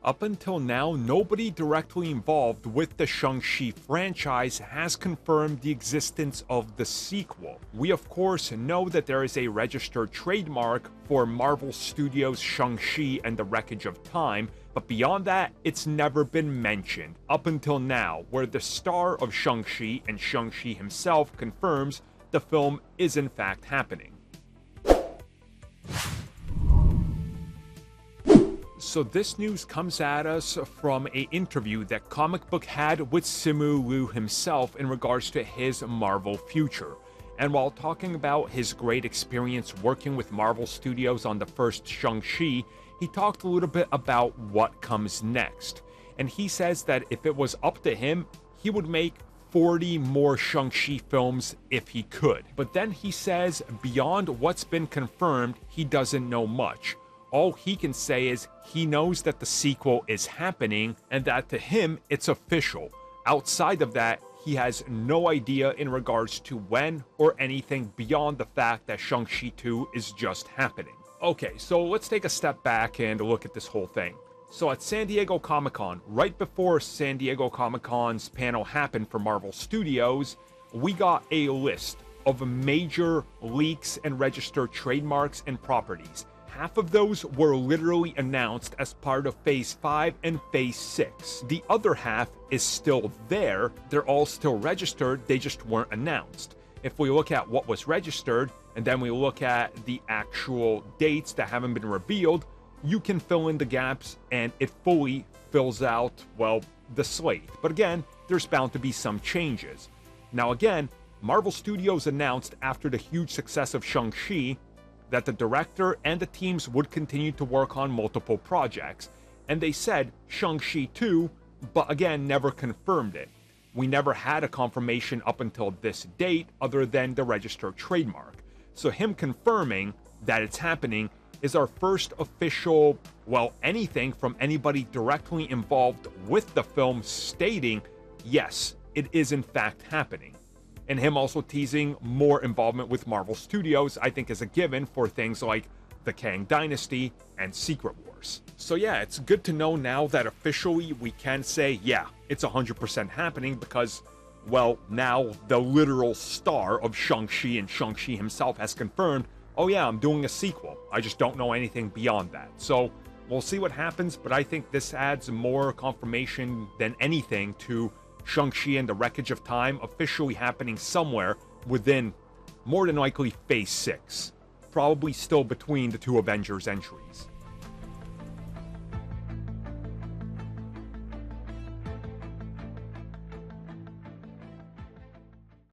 Up until now, nobody directly involved with the Shang-Chi franchise has confirmed the existence of the sequel. We of course know that there is a registered trademark for Marvel Studios' Shang-Chi and the Wreckage of Time, but beyond that, it's never been mentioned, up until now, where the star of Shang-Chi and Shang-Chi himself confirms the film is in fact happening. So this news comes at us from an interview that Comic Book had with Simu Liu himself in regards to his Marvel future. And while talking about his great experience working with Marvel Studios on the first Shang-Chi, he talked a little bit about what comes next. And he says that if it was up to him, he would make 40 more Shang-Chi films if he could. But then he says beyond what's been confirmed, he doesn't know much. All he can say is he knows that the sequel is happening and that to him it's official. Outside of that, he has no idea in regards to when or anything beyond the fact that Shang-Chi 2 is just happening. Okay, so let's take a step back and look at this whole thing. So at San Diego Comic-Con, right before San Diego Comic-Con's panel happened for Marvel Studios, we got a list of major leaks and registered trademarks and properties. Half of those were literally announced as part of Phase 5 and Phase 6. The other half is still there. They're all still registered, they just weren't announced. If we look at what was registered, and then we look at the actual dates that haven't been revealed, you can fill in the gaps, and it fully fills out, well, the slate. But again, there's bound to be some changes. Now again, Marvel Studios announced after the huge success of Shang-Chi that the director and the teams would continue to work on multiple projects, and they said Shang-Chi 2, but again never confirmed it. We never had a confirmation up until this date other than the registered trademark. So him confirming that it's happening is our first official, well, anything from anybody directly involved with the film stating, yes, it is in fact happening. And him also teasing more involvement with Marvel Studios, I think is a given for things like the Kang Dynasty and Secret Wars. So yeah, it's good to know now that officially we can say, yeah, it's 100% happening because, well, now the literal star of Shang-Chi and Shang-Chi himself has confirmed, oh yeah, I'm doing a sequel. I just don't know anything beyond that. So we'll see what happens, but I think this adds more confirmation than anything to Shang-Chi and the Wreckage of Time officially happening somewhere within, more than likely, Phase 6. Probably still between the two Avengers entries.